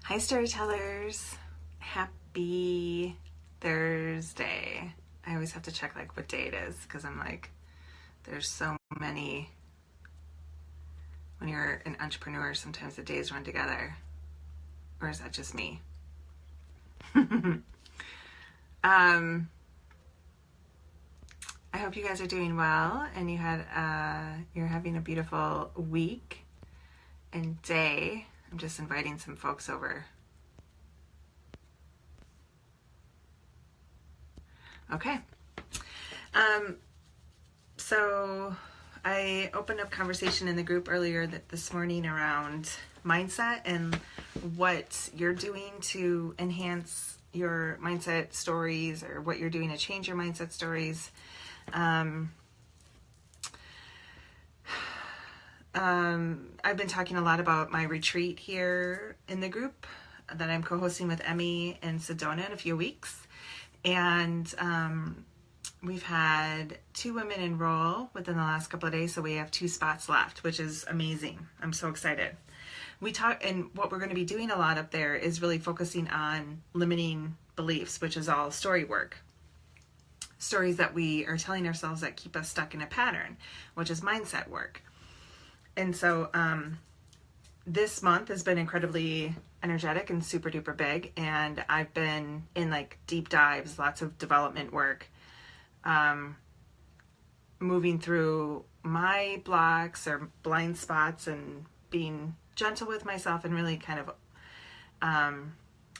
Hi, storytellers. Happy Thursday. I always have to check what day it is because I'm there's so many. When you're an entrepreneur, sometimes the days run together. Or is that just me? I hope you guys are doing well and you're having a beautiful week and day. I'm just inviting some folks over. Okay. So I opened up conversation in the group earlier this morning around mindset and what you're doing to enhance your mindset stories, or what you're doing to change your mindset stories. I've been talking a lot about my retreat here in the group that I'm co-hosting with Emmy in Sedona in a few weeks. And we've had 2 women enroll within the last couple of days, so we have 2 spots left, which is amazing. I'm so excited. And what we're going to be doing a lot up there is really focusing on limiting beliefs, which is all story work. Stories that we are telling ourselves that keep us stuck in a pattern, which is mindset work. And so this month has been incredibly energetic and super duper big, and I've been in deep dives, lots of development work, moving through my blocks or blind spots and being gentle with myself and really kind of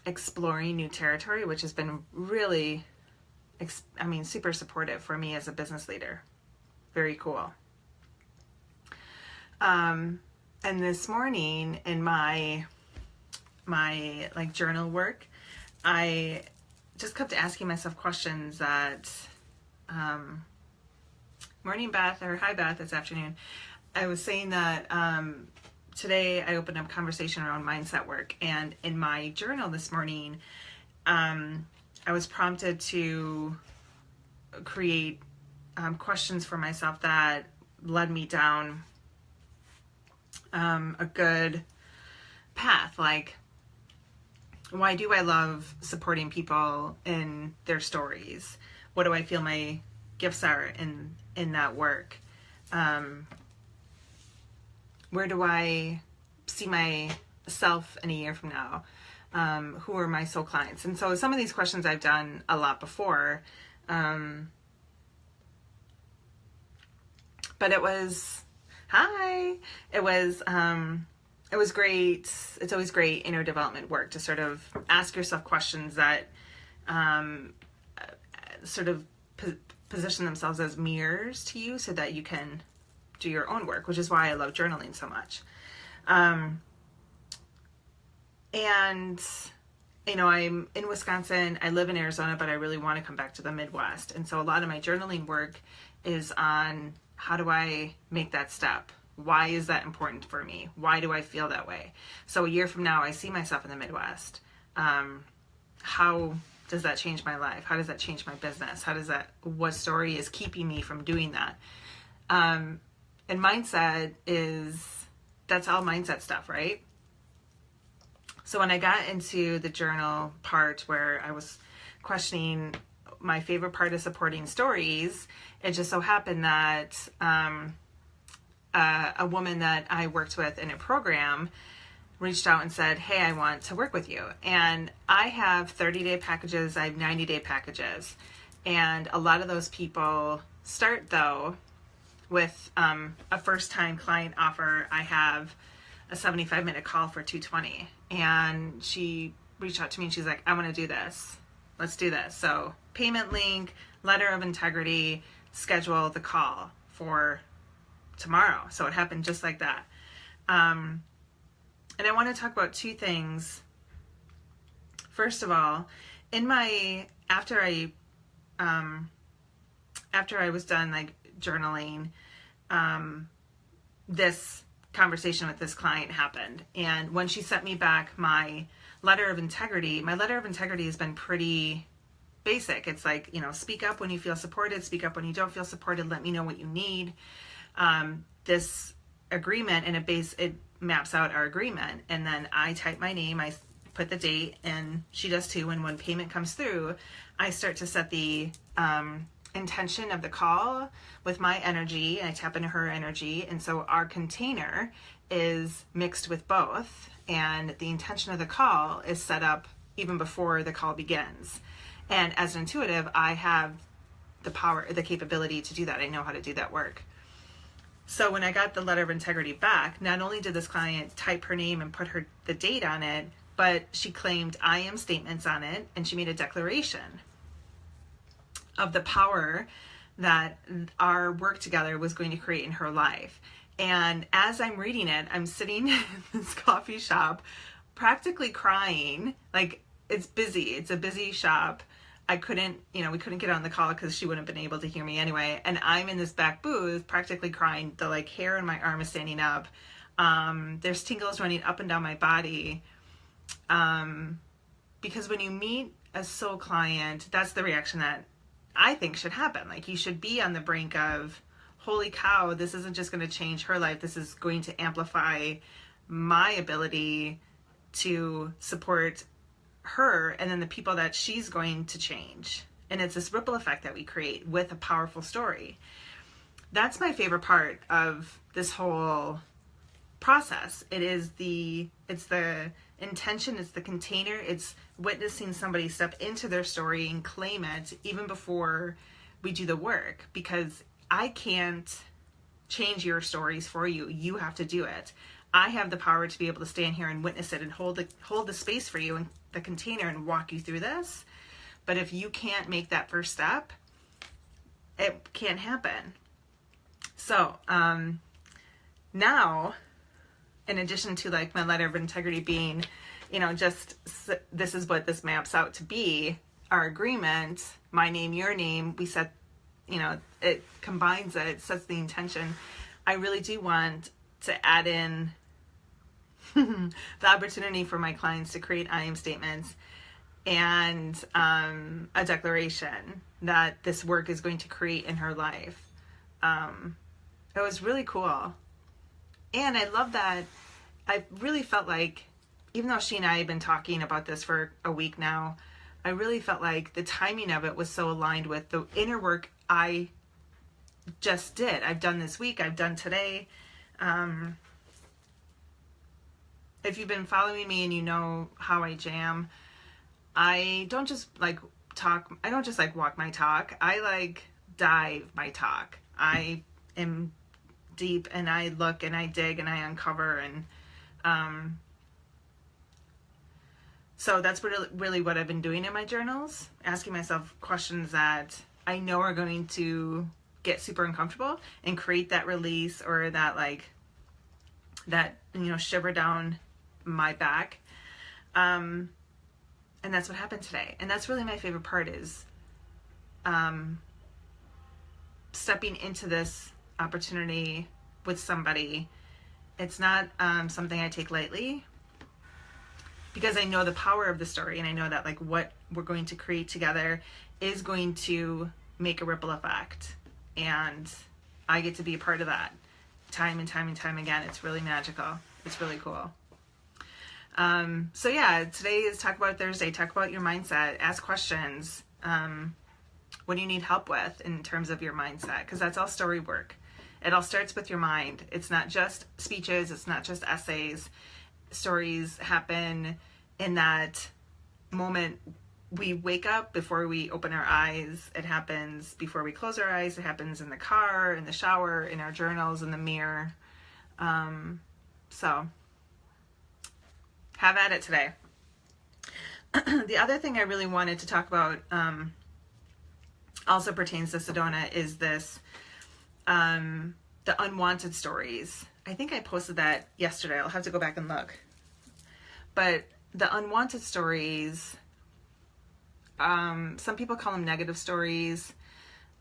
exploring new territory, which has been really, super supportive for me as a business leader. Very cool. And this morning in my journal work, I just kept asking myself questions that, morning Beth, or hi Beth, it's afternoon. I was saying that today I opened up conversation around mindset work, and in my journal this morning, I was prompted to create questions for myself that led me down a good path. Why do I love supporting people in their stories? What do I feel my gifts are in that work? Where do I see myself in a year from now? Who are my soul clients? And so some of these questions I've done a lot before, but it was great. It's always great inner development work to sort of ask yourself questions that sort of position themselves as mirrors to you so that you can do your own work, which is why I love journaling so much. And, I'm in Wisconsin. I live in Arizona, but I really want to come back to the Midwest. And so a lot of my journaling work is on how do I make that step? Why is that important for me? Why do I feel that way? So a year from now, I see myself in the Midwest. How does that change my life? How does that change my business? What story is keeping me from doing that? And mindset that's all mindset stuff, right? So when I got into the journal part where I was questioning my favorite part of supporting stories, it just so happened that a woman that I worked with in a program reached out and said, hey, I want to work with you. And I have 30-day packages, I have 90-day packages. And a lot of those people start, though, with a first-time client offer. I have a 75-minute call for $220. And she reached out to me and she's like, I want to do this. Let's do this. So payment link, letter of integrity, schedule the call for tomorrow. So it happened just like that. And I want to talk about 2 things. First of all, after I was done journaling, this conversation with this client happened. And when she sent me back my letter of integrity has been pretty basic. It's speak up when you feel supported, speak up when you don't feel supported, let me know what you need. This agreement, and it maps out our agreement, and then I type my name, I put the date, and she does too. And when payment comes through, I start to set the intention of the call with my energy, and I tap into her energy. And so our container is mixed with both, and the intention of the call is set up even before the call begins. And as an intuitive, I have the power, the capability to do that. I know how to do that work. So when I got the letter of integrity back, not only did this client type her name and put the date on it, but she claimed I am statements on it, and she made a declaration of the power that our work together was going to create in her life. And as I'm reading it, I'm sitting in this coffee shop practically crying. Like, it's busy. It's a busy shop. I couldn't, we couldn't get on the call because she wouldn't have been able to hear me anyway. And I'm in this back booth practically crying. The hair in my arm is standing up. There's tingles running up and down my body. Because when you meet a soul client, that's the reaction that I think should happen. Like, you should be on the brink of, holy cow, this isn't just going to change her life. This is going to amplify my ability to support her and then the people that she's going to change. And it's this ripple effect that we create with a powerful story. That's my favorite part of this whole process. It's the intention, it's the container, it's witnessing somebody step into their story and claim it even before we do the work, because I can't change your stories for you. You have to do it. I have the power to be able to stand here and witness it and hold the space for you in the container and walk you through this. But if you can't make that first step, it can't happen. So now, in addition to my letter of integrity being, just this is what this maps out to be, our agreement, my name, your name, we set, it combines it sets the intention. I really do want to add in the opportunity for my clients to create I am statements and a declaration that this work is going to create in her life. It was really cool. And I love that I really felt like, even though she and I have been talking about this for a week now, I really felt like the timing of it was so aligned with the inner work I just did. I've done this week, I've done today. If you've been following me and you know how I jam, I don't just talk, I don't just walk my talk, I dive my talk. I am deep and I look and I dig and I uncover, and so that's really what I've been doing in my journals, asking myself questions that I know are going to get super uncomfortable and create that release or that shiver down my back. And that's what happened today. And that's really my favorite part, is stepping into this opportunity with somebody. It's not something I take lightly, because I know the power of the story, and I know that what we're going to create together is going to make a ripple effect, and I get to be a part of that time and time and time again. It's really magical. It's really cool. So yeah, today is Talk About Thursday. Talk about your mindset. Ask questions. What do you need help with in terms of your mindset? Because that's all story work. It all starts with your mind. It's not just speeches. It's not just essays. Stories happen in that moment we wake up, before we open our eyes. It happens before we close our eyes. It happens in the car, in the shower, in our journals, in the mirror. So have at it today. The other thing I really wanted to talk about also pertains to Sedona is this, the unwanted stories. I think I posted that yesterday. I'll have to go back and look. But the unwanted stories, some people call them negative stories.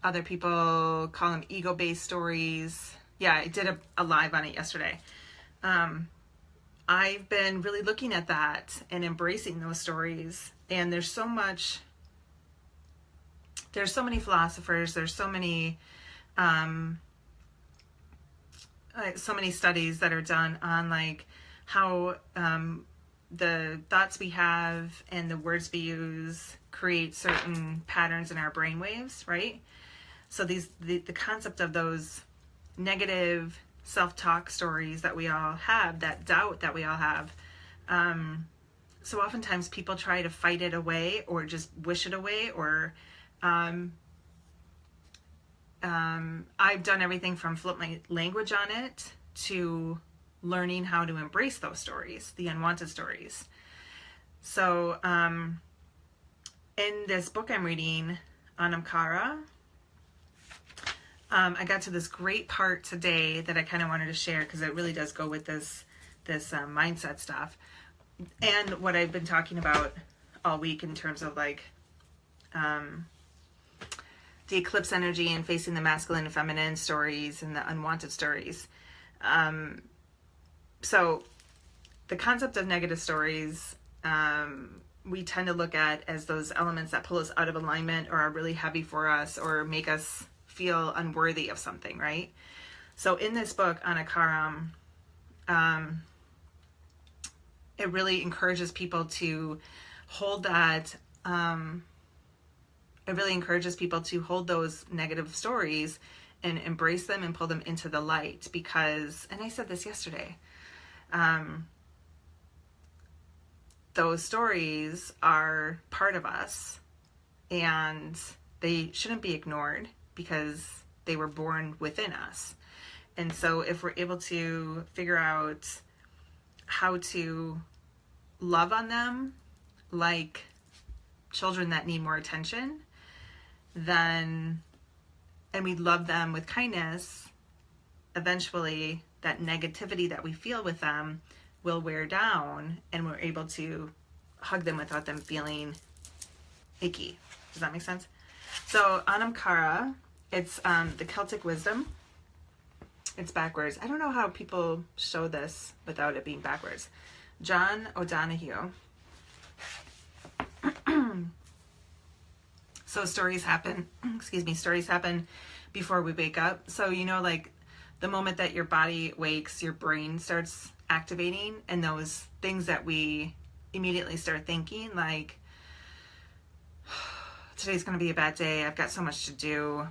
Other people call them ego-based stories. Yeah, I did a live on it yesterday. I've been really looking at that and embracing those stories. And there's so many philosophers, there's so many studies that are done on how the thoughts we have and the words we use create certain patterns in our brain waves, right? So the concept of those negative self-talk stories that we all have, that doubt that we all have, so oftentimes people try to fight it away or just wish it away, or I've done everything from flip my language on it to learning how to embrace those stories, the unwanted stories. So in this book I'm reading, Anam Cara, I got to this great part today that I kind of wanted to share because it really does go with this mindset stuff and what I've been talking about all week in terms of like the eclipse energy and facing the masculine and feminine stories and the unwanted stories. So the concept of negative stories, we tend to look at as those elements that pull us out of alignment or are really heavy for us or make us feel unworthy of something, right? So in this book, Anakaram, it really encourages people to hold that, it really encourages people to hold those negative stories and embrace them and pull them into the light because, and I said this yesterday, those stories are part of us and they shouldn't be ignored because they were born within us. And so if we're able to figure out how to love on them like children that need more attention, then, and we love them with kindness, eventually that negativity that we feel with them will wear down and we're able to hug them without them feeling icky. Does that make sense? So Anam Cara, it's the Celtic wisdom. It's backwards. I don't know how people show this without it being backwards. John O'Donohue. So stories happen, stories happen before we wake up. So, you know, like the moment that your body wakes, your brain starts activating, and those things that we immediately start thinking, like, today's going to be a bad day. I've got so much to do.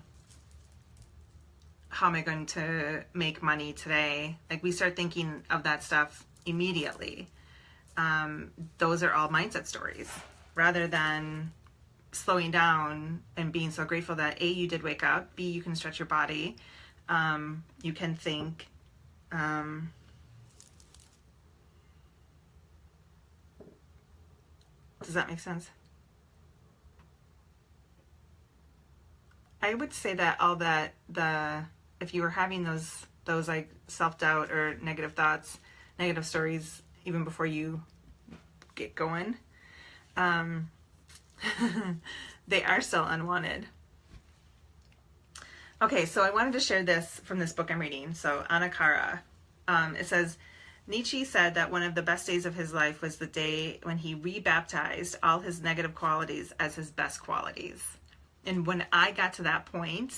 How am I going to make money today? Like we start thinking of that stuff immediately. Those are all mindset stories rather than slowing down and being so grateful that A, you did wake up, B, you can stretch your body, you can think, does that make sense? I would say that if you were having those like self-doubt or negative thoughts, negative stories, even before you get going, they are still unwanted. Okay, so I wanted to share this from this book I'm reading. So Anakara, it says, Nietzsche said that one of the best days of his life was the day when he rebaptized all his negative qualities as his best qualities. And when I got to that point,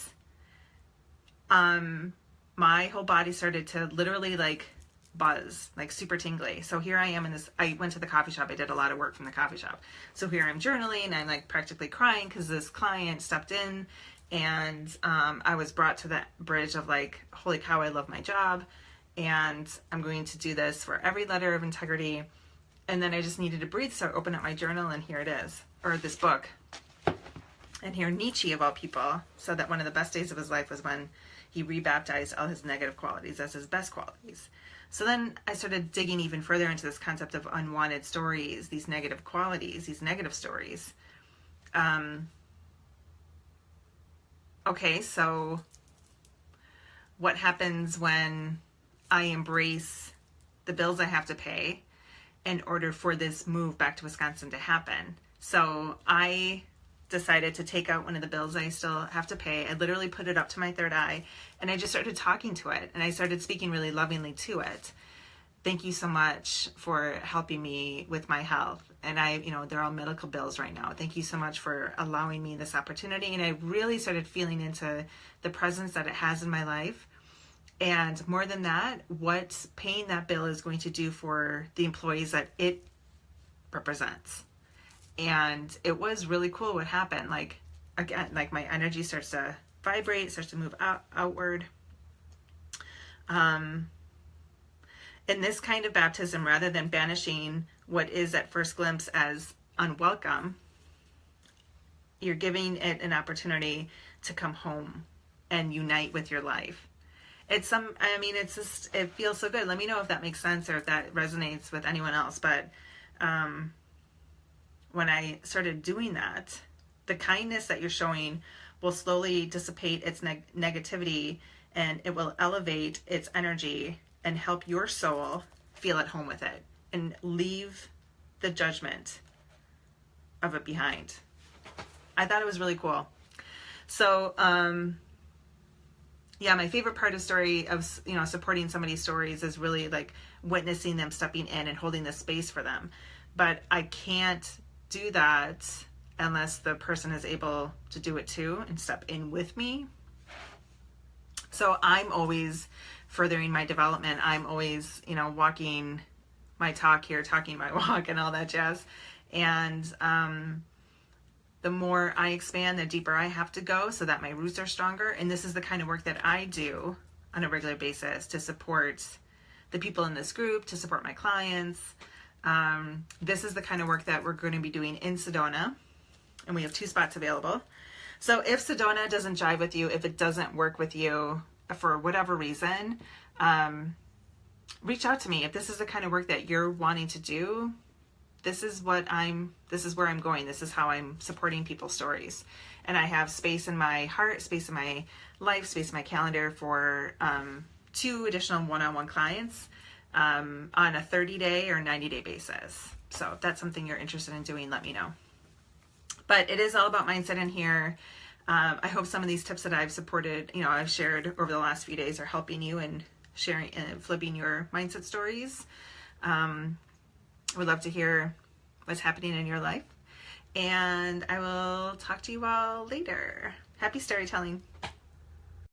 my whole body started to literally like buzz, like super tingly. So here I am in this, I went to the coffee shop. I did a lot of work from the coffee shop. So here I'm journaling. I'm like practically crying because this client stepped in and I was brought to that bridge of like, holy cow, I love my job. And I'm going to do this for every letter of integrity. And then I just needed to breathe. So I opened up my journal and here it is, or this book. And here Nietzsche of all people said that one of the best days of his life was when he rebaptized all his negative qualities as his best qualities. So then I started digging even further into this concept of unwanted stories, these negative qualities, these negative stories. Okay, so what happens when I embrace the bills I have to pay in order for this move back to Wisconsin to happen? So I decided to take out one of the bills I still have to pay. I literally put it up to my third eye and I just started talking to it and I started speaking really lovingly to it. Thank you so much for helping me with my health. And they're all medical bills right now. Thank you so much for allowing me this opportunity. And I really started feeling into the presence that it has in my life. And more than that, what paying that bill is going to do for the employees that it represents. And it was really cool what happened. Like, again, like my energy starts to vibrate, starts to move outward. In this kind of baptism, rather than banishing what is at first glimpse as unwelcome, you're giving it an opportunity to come home and unite with your life. It's just, it feels so good. Let me know if that makes sense or if that resonates with anyone else. But when I started doing that, the kindness that you're showing will slowly dissipate its negativity, and it will elevate its energy and help your soul feel at home with it and leave the judgment of it behind. I thought it was really cool. So, yeah, my favorite part of story of, supporting somebody's stories is really like witnessing them stepping in and holding the space for them. But I can't do that unless the person is able to do it too and step in with me. So I'm always furthering my development. I'm always, walking my talk here, talking my walk and all that jazz. And the more I expand, the deeper I have to go so that my roots are stronger. And this is the kind of work that I do on a regular basis to support the people in this group, to support my clients. This is the kind of work that we're going to be doing in Sedona. And we have 2 spots available. So if Sedona doesn't jive with you, if it doesn't work with you for whatever reason, reach out to me. If this is the kind of work that you're wanting to do, this is where I'm going. This is how I'm supporting people's stories. And I have space in my heart, space in my life, space in my calendar for 2 additional one-on-one clients on a 30-day or 90-day basis. So if that's something you're interested in doing, let me know. But it is all about mindset in here. I hope some of these tips that I've shared over the last few days are helping you in sharing and flipping your mindset stories. I would love to hear what's happening in your life. And I will talk to you all later. Happy storytelling.